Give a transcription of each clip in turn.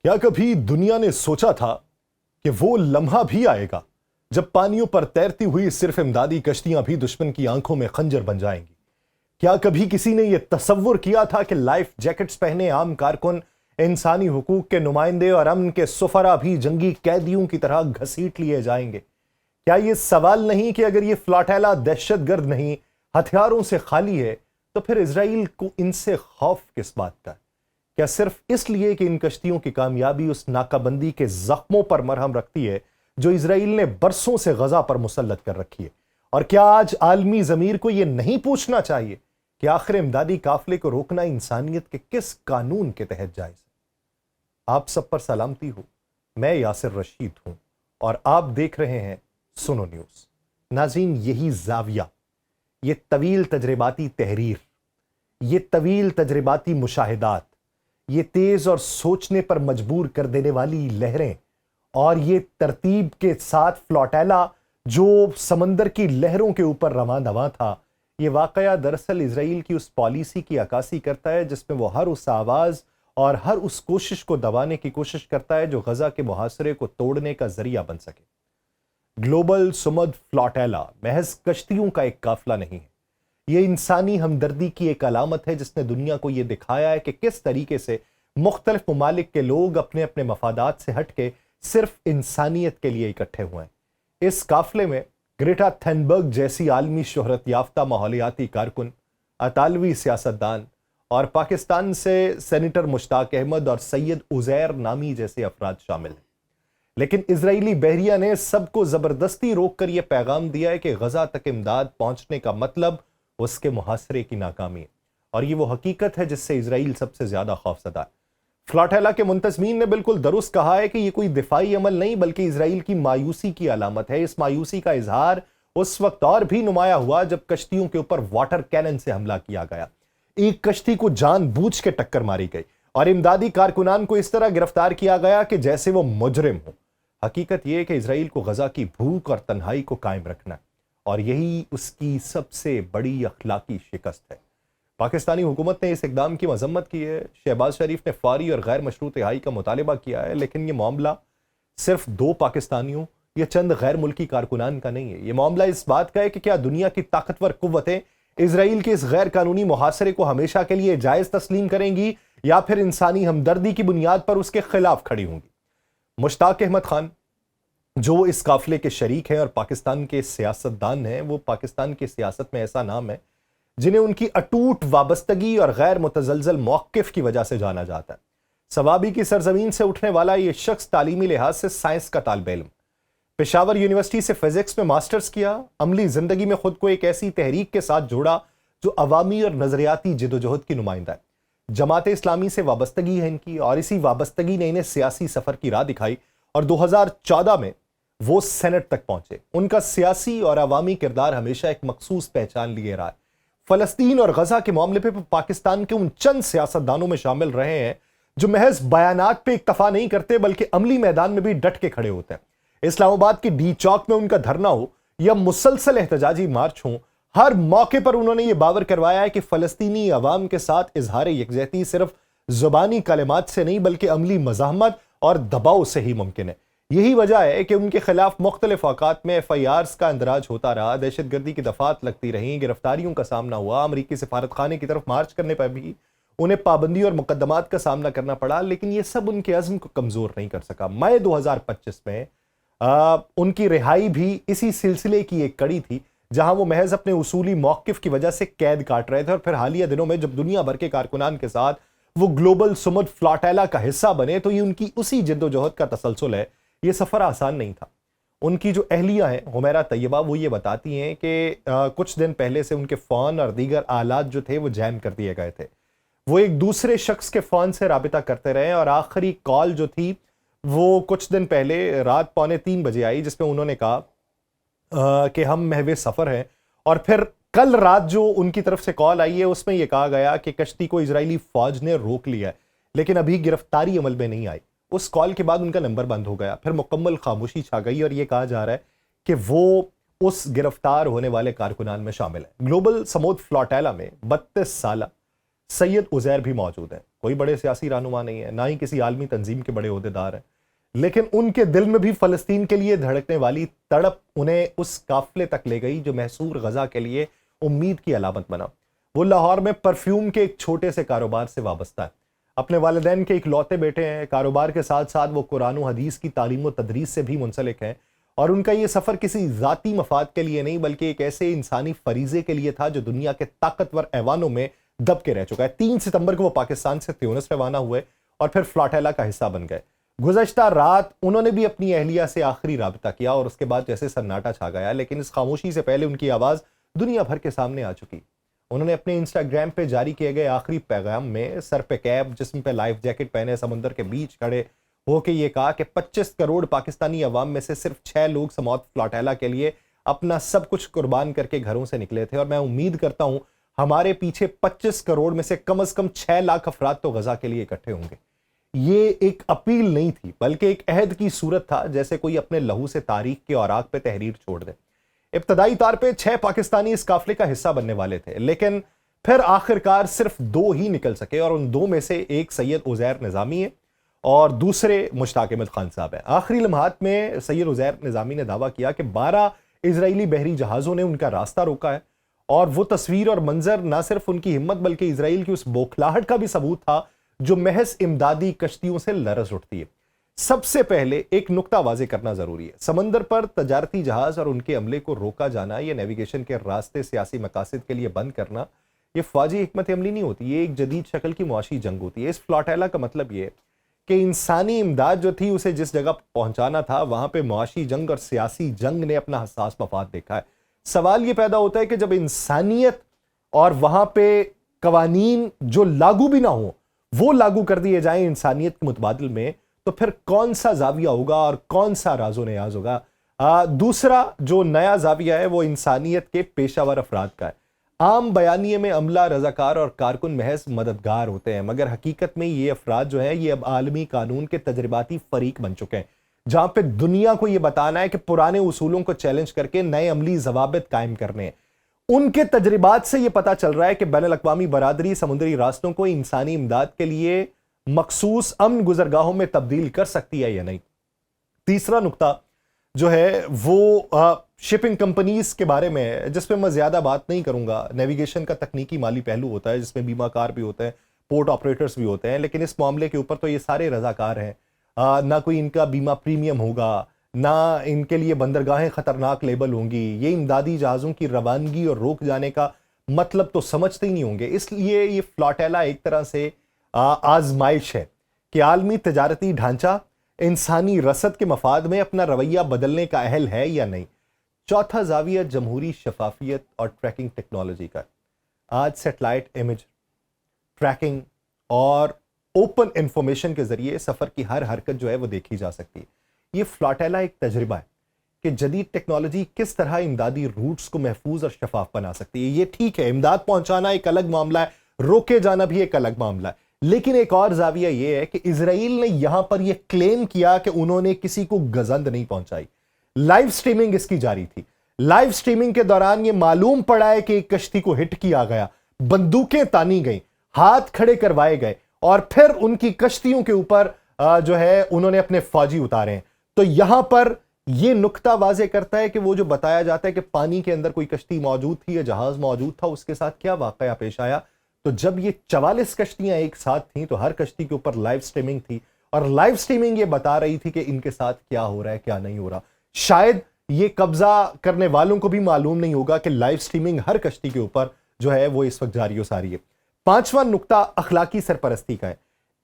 کیا کبھی دنیا نے سوچا تھا کہ وہ لمحہ بھی آئے گا جب پانیوں پر تیرتی ہوئی صرف امدادی کشتیاں بھی دشمن کی آنکھوں میں خنجر بن جائیں گی؟ کیا کبھی کسی نے یہ تصور کیا تھا کہ لائف جیکٹس پہنے عام کارکن، انسانی حقوق کے نمائندے اور امن کے سفراء بھی جنگی قیدیوں کی طرح گھسیٹ لیے جائیں گے؟ کیا یہ سوال نہیں کہ اگر یہ فلاٹیلا دہشت گرد نہیں، ہتھیاروں سے خالی ہے، تو پھر اسرائیل کو ان سے خوف کس بات کا ہے؟ کیا صرف اس لیے کہ ان کشتیوں کی کامیابی اس ناکہ بندی کے زخموں پر مرہم رکھتی ہے جو اسرائیل نے برسوں سے غزہ پر مسلط کر رکھی ہے؟ اور کیا آج عالمی ضمیر کو یہ نہیں پوچھنا چاہیے کہ آخر امدادی قافلے کو روکنا انسانیت کے کس قانون کے تحت جائز ہے؟ آپ سب پر سلامتی ہو، میں یاسر رشید ہوں اور آپ دیکھ رہے ہیں سنو نیوز۔ ناظرین، یہی زاویہ، یہ طویل تجرباتی تحریر، یہ طویل تجرباتی مشاہدات، یہ تیز اور سوچنے پر مجبور کر دینے والی لہریں اور یہ ترتیب کے ساتھ فلاٹیلا جو سمندر کی لہروں کے اوپر رواں دواں تھا، یہ واقعہ دراصل اسرائیل کی اس پالیسی کی عکاسی کرتا ہے جس میں وہ ہر اس آواز اور ہر اس کوشش کو دبانے کی کوشش کرتا ہے جو غزہ کے محاصرے کو توڑنے کا ذریعہ بن سکے۔ گلوبل سمد فلاٹیلا محض کشتیوں کا ایک قافلہ نہیں ہے، یہ انسانی ہمدردی کی ایک علامت ہے جس نے دنیا کو یہ دکھایا ہے کہ کس طریقے سے مختلف ممالک کے لوگ اپنے اپنے مفادات سے ہٹ کے صرف انسانیت کے لیے اکٹھے ہوئے ہیں۔ اس قافلے میں گریٹا تھنبرگ جیسی عالمی شہرت یافتہ ماحولیاتی کارکن، اطالوی سیاستدان اور پاکستان سے سینیٹر مشتاق احمد اور سید عزیر نامی جیسے افراد شامل ہیں۔ لیکن اسرائیلی بحریہ نے سب کو زبردستی روک کر یہ پیغام دیا ہے کہ غزہ تک امداد پہنچنے کا مطلب اس کے محاصرے کی ناکامی ہے، اور یہ وہ حقیقت ہے جس سے اسرائیل سب سے زیادہ خوفزدہ ہے۔ فلاٹیلا کے منتظمین نے بالکل درست کہا ہے کہ یہ کوئی دفاعی عمل نہیں بلکہ اسرائیل کی مایوسی کی علامت ہے۔ اس مایوسی کا اظہار اس وقت اور بھی نمایاں ہوا جب کشتیوں کے اوپر واٹر کینن سے حملہ کیا گیا، ایک کشتی کو جان بوجھ کے ٹکر ماری گئی اور امدادی کارکنان کو اس طرح گرفتار کیا گیا کہ جیسے وہ مجرم ہو۔ حقیقت یہ ہے کہ اسرائیل کو غزہ کی بھوک اور تنہائی کو قائم رکھنا ہے، اور یہی اس کی سب سے بڑی اخلاقی شکست ہے۔ پاکستانی حکومت نے اس اقدام کی مذمت کی ہے، شہباز شریف نے فوری اور غیر مشروط رہائی کا مطالبہ کیا ہے، لیکن یہ معاملہ صرف دو پاکستانیوں یا چند غیر ملکی کارکنان کا نہیں ہے۔ یہ معاملہ اس بات کا ہے کہ کیا دنیا کی طاقتور قوتیں اسرائیل کے اس غیر قانونی محاصرے کو ہمیشہ کے لیے جائز تسلیم کریں گی یا پھر انسانی ہمدردی کی بنیاد پر اس کے خلاف کھڑی ہوں گی؟ مشتاق احمد خان جو اس قافلے کے شریک ہیں اور پاکستان کے سیاستدان ہیں، وہ پاکستان کی سیاست میں ایسا نام ہے جنہیں ان کی اٹوٹ وابستگی اور غیر متزلزل موقف کی وجہ سے جانا جاتا ہے۔ صوابی کی سرزمین سے اٹھنے والا یہ شخص تعلیمی لحاظ سے سائنس کا طالب علم، پشاور یونیورسٹی سے فزکس میں ماسٹرز کیا، عملی زندگی میں خود کو ایک ایسی تحریک کے ساتھ جوڑا جو عوامی اور نظریاتی جدوجہد کی نمائندہ ہے۔ جماعت اسلامی سے وابستگی ہے ان کی، اور اسی وابستگی نے انہیں سیاسی سفر کی راہ دکھائی اور 2014 میں وہ سینٹ تک پہنچے۔ ان کا سیاسی اور عوامی کردار ہمیشہ ایک مخصوص پہچان لیے رہا ہے۔ فلسطین اور غزہ کے معاملے پہ پاکستان کے ان چند سیاستدانوں میں شامل رہے ہیں جو محض بیانات پہ اکتفا نہیں کرتے بلکہ عملی میدان میں بھی ڈٹ کے کھڑے ہوتے ہیں۔ اسلام آباد کی ڈی چوک میں ان کا دھرنا ہو یا مسلسل احتجاجی مارچ ہوں، ہر موقع پر انہوں نے یہ باور کروایا ہے کہ فلسطینی عوام کے ساتھ اظہار یکجہتی صرف زبانی کلمات سے نہیں بلکہ عملی مزاحمت اور دباؤ سے ہی ممکن ہے۔ یہی وجہ ہے کہ ان کے خلاف مختلف اوقات میں ایف آئی آرز کا اندراج ہوتا رہا، دہشت گردی کی دفعات لگتی رہیں، گرفتاریوں کا سامنا ہوا، امریکی سفارت خانے کی طرف مارچ کرنے پر بھی انہیں پابندی اور مقدمات کا سامنا کرنا پڑا، لیکن یہ سب ان کے عزم کو کمزور نہیں کر سکا۔ مئی 2025 میں ان کی رہائی بھی اسی سلسلے کی ایک کڑی تھی جہاں وہ محض اپنے اصولی موقف کی وجہ سے قید کاٹ رہے تھے، اور پھر حالیہ دنوں میں جب دنیا بھر کے کارکنان کے ساتھ وہ گلوبل سمد فلاٹیلا کا حصہ بنے تو یہ ان کی اسی جدوجہد کا تسلسل ہے۔ یہ سفر آسان نہیں تھا۔ ان کی جو اہلیہ ہیں حمیرہ طیبہ، وہ یہ بتاتی ہیں کہ کچھ دن پہلے سے ان کے فون اور دیگر آلات جو تھے وہ جیم کر دیے گئے تھے۔ وہ ایک دوسرے شخص کے فون سے رابطہ کرتے رہے اور آخری کال جو تھی وہ کچھ دن پہلے رات 2:45 بجے آئی جس میں انہوں نے کہا کہ ہم محو سفر ہیں، اور پھر کل رات جو ان کی طرف سے کال آئی ہے اس میں یہ کہا گیا کہ کشتی کو اسرائیلی فوج نے روک لیا ہے لیکن ابھی گرفتاری عمل میں نہیں آئی۔ اس کال کے بعد ان کا نمبر بند ہو گیا، پھر مکمل خاموشی چھا گئی اور یہ کہا جا رہا ہے کہ وہ اس گرفتار ہونے والے کارکنان میں شامل ہیں۔ گلوبل سمود فلاٹیلا میں 32 سالہ سید عزیر بھی موجود ہیں۔ کوئی بڑے سیاسی رہنما نہیں ہے، نہ ہی کسی عالمی تنظیم کے بڑے عہدیدار ہیں، لیکن ان کے دل میں بھی فلسطین کے لیے دھڑکنے والی تڑپ انہیں اس قافلے تک لے گئی جو محصور غزہ کے لیے امید کی علامت بنا۔ وہ لاہور میں پرفیوم کے ایک چھوٹے سے کاروبار سے وابستہ ہے، اپنے والدین کے اکلوتے بیٹے ہیں۔ کاروبار کے ساتھ ساتھ وہ قرآن و حدیث کی تعلیم و تدریس سے بھی منسلک ہیں، اور ان کا یہ سفر کسی ذاتی مفاد کے لیے نہیں بلکہ ایک ایسے انسانی فریضے کے لیے تھا جو دنیا کے طاقتور ایوانوں میں دب کے رہ چکا ہے۔ 3 ستمبر کو وہ پاکستان سے تیونس روانہ ہوئے اور پھر فلاٹیلا کا حصہ بن گئے۔ گزشتہ رات انہوں نے بھی اپنی اہلیہ سے آخری رابطہ کیا اور اس کے بعد جیسے سناٹا چھا گیا، لیکن اس خاموشی سے پہلے ان کی آواز دنیا بھر کے سامنے آ چکی۔ انہوں نے اپنے انسٹاگرام پہ جاری کیے گئے آخری پیغام میں سر پہ کیپ، جسم پہ لائف جیکٹ پہنے، سمندر کے بیچ کھڑے ہو کے یہ کہا کہ 25 کروڑ پاکستانی عوام میں سے صرف 6 لوگ سموت فلاٹیلا کے لیے اپنا سب کچھ قربان کر کے گھروں سے نکلے تھے، اور میں امید کرتا ہوں ہمارے پیچھے 25 کروڑ میں سے کم از کم 6 لاکھ افراد تو غزہ کے لیے اکٹھے ہوں گے۔ یہ ایک اپیل نہیں تھی بلکہ ایک عہد کی صورت تھا، جیسے کوئی اپنے لہو سے تاریخ کے اوراق پہ تحریر چھوڑ دے۔ ابتدائی طور پہ 6 پاکستانی اس قافلے کا حصہ بننے والے تھے، لیکن پھر آخرکار صرف 2 ہی نکل سکے، اور ان 2 میں سے ایک سید عزیر نظامی ہے اور دوسرے مشتاق احمد خان صاحب ہیں۔ آخری لمحات میں سید عزیر نظامی نے دعویٰ کیا کہ 12 اسرائیلی بحری جہازوں نے ان کا راستہ روکا ہے، اور وہ تصویر اور منظر نہ صرف ان کی ہمت بلکہ اسرائیل کی اس بوکھلاہٹ کا بھی ثبوت تھا جو محض امدادی کشتیوں سے لرز اٹھتی ہے۔ سب سے پہلے ایک نقطہ واضح کرنا ضروری ہے، سمندر پر تجارتی جہاز اور ان کے عملے کو روکا جانا، یہ نیویگیشن کے راستے سیاسی مقاصد کے لیے بند کرنا، یہ فوجی حکمت عملی نہیں ہوتی، یہ ایک جدید شکل کی معاشی جنگ ہوتی ہے۔ اس فلاٹیلا کا مطلب یہ ہے کہ انسانی امداد جو تھی اسے جس جگہ پہنچانا تھا وہاں پہ معاشی جنگ اور سیاسی جنگ نے اپنا حساس مفاد دیکھا ہے۔ سوال یہ پیدا ہوتا ہے کہ جب انسانیت اور وہاں پہ قوانین جو لاگو بھی نہ ہوں وہ لاگو کر دیے جائیں انسانیت کے متبادل میں، تو پھر کون سا زاویہ ہوگا اور کون سا راز و نیاز ہوگا؟ دوسرا جو نیا زاویہ ہے وہ انسانیت کے پیشہ ور افراد کا ہے۔ عام بیانیے میں عملہ، رضاکار اور کارکن محض مددگار ہوتے ہیں، مگر حقیقت میں یہ افراد جو ہیں یہ اب عالمی قانون کے تجرباتی فریق بن چکے ہیں، جہاں پہ دنیا کو یہ بتانا ہے کہ پرانے اصولوں کو چیلنج کر کے نئے عملی ضوابط قائم کرنے ہیں۔ ان کے تجربات سے یہ پتا چل رہا ہے کہ بین الاقوامی برادری سمندری راستوں کو انسانی امداد کے لیے مخصوص امن گزرگاہوں میں تبدیل کر سکتی ہے یا نہیں۔ تیسرا نقطہ جو ہے وہ شپنگ کمپنیز کے بارے میں ہے، جس پہ میں زیادہ بات نہیں کروں گا۔ نیویگیشن کا تکنیکی مالی پہلو ہوتا ہے جس میں بیمہ کار بھی ہوتے ہیں، پورٹ آپریٹرز بھی ہوتے ہیں، لیکن اس معاملے کے اوپر تو یہ سارے رضاکار ہیں۔ نہ کوئی ان کا بیمہ پریمیم ہوگا، نہ ان کے لیے بندرگاہیں خطرناک لیبل ہوں گی۔ یہ امدادی جہازوں کی روانگی اور روک جانے کا مطلب تو سمجھتے ہی نہیں ہوں گے۔ اس لیے یہ فلاٹیلا ایک طرح سے آزمائش ہے کہ عالمی تجارتی ڈھانچہ انسانی رسد کے مفاد میں اپنا رویہ بدلنے کا اہل ہے یا نہیں۔ چوتھا زاویہ جمہوری شفافیت اور ٹریکنگ ٹیکنالوجی کا ہے۔ آج سیٹلائٹ امیج ٹریکنگ اور اوپن انفارمیشن کے ذریعے سفر کی ہر حرکت جو ہے وہ دیکھی جا سکتی ہے۔ یہ فلاٹیلا ایک تجربہ ہے کہ جدید ٹیکنالوجی کس طرح امدادی روٹس کو محفوظ اور شفاف بنا سکتی ہے۔ یہ ٹھیک ہے، امداد پہنچانا ایک الگ معاملہ ہے، روکے جانا بھی ایک الگ معاملہ ہے، لیکن ایک اور زاویہ یہ ہے کہ اسرائیل نے یہاں پر یہ کلیم کیا کہ انہوں نے کسی کو گزند نہیں پہنچائی۔ لائیو سٹریمنگ اس کی جاری تھی۔ لائیو سٹریمنگ کے دوران یہ معلوم پڑا ہے کہ ایک کشتی کو ہٹ کیا گیا، بندوقیں تانی گئیں، ہاتھ کھڑے کروائے گئے، اور پھر ان کی کشتیوں کے اوپر جو ہے انہوں نے اپنے فوجی اتارے ہیں۔ تو یہاں پر یہ نقطہ واضح کرتا ہے کہ وہ جو بتایا جاتا ہے کہ پانی کے اندر کوئی کشتی موجود تھی یا جہاز موجود تھا، اس کے ساتھ کیا واقعہ پیش آیا۔ تو جب یہ 44 کشتیاں ایک ساتھ تھیں تو ہر کشتی کے اوپر لائیو سٹریمنگ تھی، اور لائیو سٹریمنگ یہ بتا رہی تھی کہ ان کے ساتھ کیا ہو رہا ہے، کیا نہیں ہو رہا۔ شاید یہ قبضہ کرنے والوں کو بھی معلوم نہیں ہوگا کہ لائیو سٹریمنگ ہر کشتی کے اوپر جو ہے وہ اس وقت جاری و ساری ہے۔ پانچواں نقطہ اخلاقی سرپرستی کا ہے۔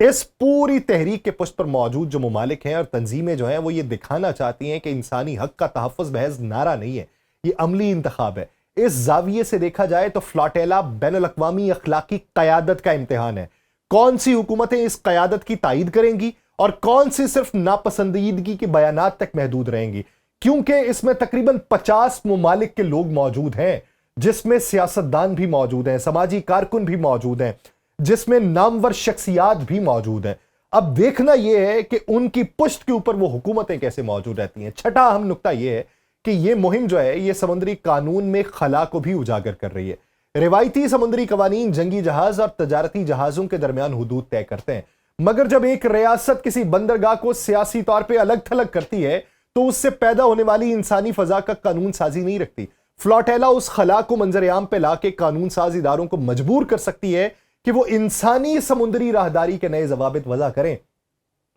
اس پوری تحریک کے پشت پر موجود جو ممالک ہیں اور تنظیمیں جو ہیں وہ یہ دکھانا چاہتی ہیں کہ انسانی حق کا تحفظ محض نعرہ نہیں ہے، یہ عملی انتخاب ہے۔ اس زاویے سے دیکھا جائے تو فلاٹیلا بین الاقوامی اخلاقی قیادت کا امتحان ہے۔ کون سی حکومتیں اس قیادت کی تائید کریں گی اور کون سی صرف ناپسندیدگی کے بیانات تک محدود رہیں گی، کیونکہ اس میں تقریباً 50 ممالک کے لوگ موجود ہیں، جس میں سیاستدان بھی موجود ہیں، سماجی کارکن بھی موجود ہیں، جس میں نامور شخصیات بھی موجود ہیں۔ اب دیکھنا یہ ہے کہ ان کی پشت کے اوپر وہ حکومتیں کیسے موجود رہتی ہیں۔ چھٹا اہم نقطہ یہ ہے کہ یہ مہم جو ہے یہ سمندری قانون میں خلا کو بھی اجاگر کر رہی ہے۔ روایتی سمندری قوانین جنگی جہاز اور تجارتی جہازوں کے درمیان حدود طے کرتے ہیں، مگر جب ایک ریاست کسی بندرگاہ کو سیاسی طور پہ الگ تھلگ کرتی ہے تو اس سے پیدا ہونے والی انسانی فضا کا قانون سازی نہیں رکھتی۔ فلاٹیلا اس خلا کو منظر عام پہ لا کے قانون ساز اداروں کو مجبور کر سکتی ہے کہ وہ انسانی سمندری راہداری کے نئے ضوابط وضع کریں،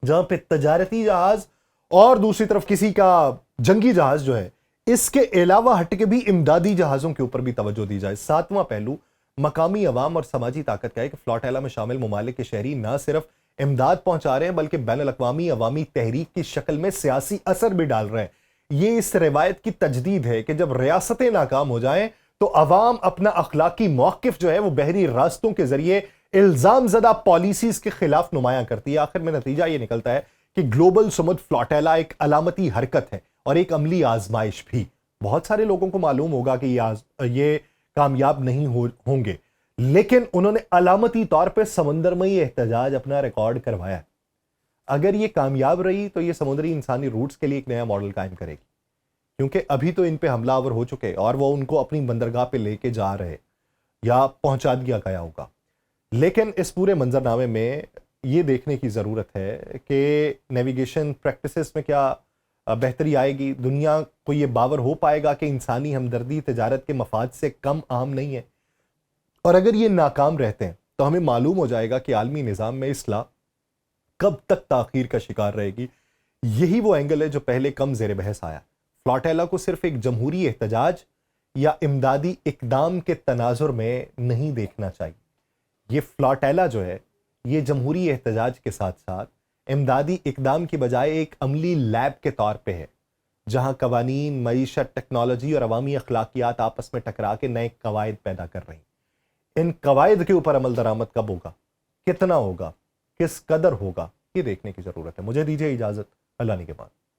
جہاں پہ تجارتی جہاز اور دوسری طرف کسی کا جنگی جہاز جو ہے، اس کے علاوہ ہٹ کے بھی امدادی جہازوں کے اوپر بھی توجہ دی جائے۔ ساتواں پہلو مقامی عوام اور سماجی طاقت کا ہے کہ فلاٹیلا میں شامل ممالک کے شہری نہ صرف امداد پہنچا رہے ہیں بلکہ بین الاقوامی عوامی تحریک کی شکل میں سیاسی اثر بھی ڈال رہے ہیں۔ یہ اس روایت کی تجدید ہے کہ جب ریاستیں ناکام ہو جائیں تو عوام اپنا اخلاقی موقف جو ہے وہ بحری راستوں کے ذریعے الزام زدہ پالیسیز کے خلاف نمایاں کرتی ہے۔ آخر میں نتیجہ یہ نکلتا ہے کہ گلوبل سمود فلاٹیلا ایک علامتی حرکت ہے اور ایک عملی آزمائش بھی۔ بہت سارے لوگوں کو معلوم ہوگا کہ یہ کامیاب نہیں ہوں گے، لیکن انہوں نے علامتی طور پہ سمندر میں یہ احتجاج اپنا ریکارڈ کروایا۔ اگر یہ کامیاب رہی تو یہ سمندری انسانی روٹس کے لیے ایک نیا ماڈل قائم کرے گی، کیونکہ ابھی تو ان پہ حملہ آور ہو چکے اور وہ ان کو اپنی بندرگاہ پہ لے کے جا رہے یا پہنچا دیا گیا ہوگا۔ لیکن اس پورے منظرنامے میں یہ دیکھنے کی ضرورت ہے کہ نیویگیشن پریکٹسز میں کیا بہتری آئے گی، دنیا کو یہ باور ہو پائے گا کہ انسانی ہمدردی تجارت کے مفاد سے کم اہم نہیں ہے، اور اگر یہ ناکام رہتے ہیں تو ہمیں معلوم ہو جائے گا کہ عالمی نظام میں اصلاح کب تک تاخیر کا شکار رہے گی۔ یہی وہ اینگل ہے جو پہلے کم زیر بحث آیا۔ فلاٹیلا کو صرف ایک جمہوری احتجاج یا امدادی اقدام کے تناظر میں نہیں دیکھنا چاہیے۔ یہ فلاٹیلا جو ہے یہ جمہوری احتجاج کے ساتھ ساتھ امدادی اقدام کی بجائے ایک عملی لیب کے طور پہ ہے، جہاں قوانین، معیشت، ٹیکنالوجی اور عوامی اخلاقیات آپس میں ٹکرا کے نئے قواعد پیدا کر رہی ہیں۔ ان قواعد کے اوپر عمل درآمد کب ہوگا، کتنا ہوگا، کس قدر ہوگا، یہ دیکھنے کی ضرورت ہے۔ مجھے دیجیے اجازت، اللہ نگہبان۔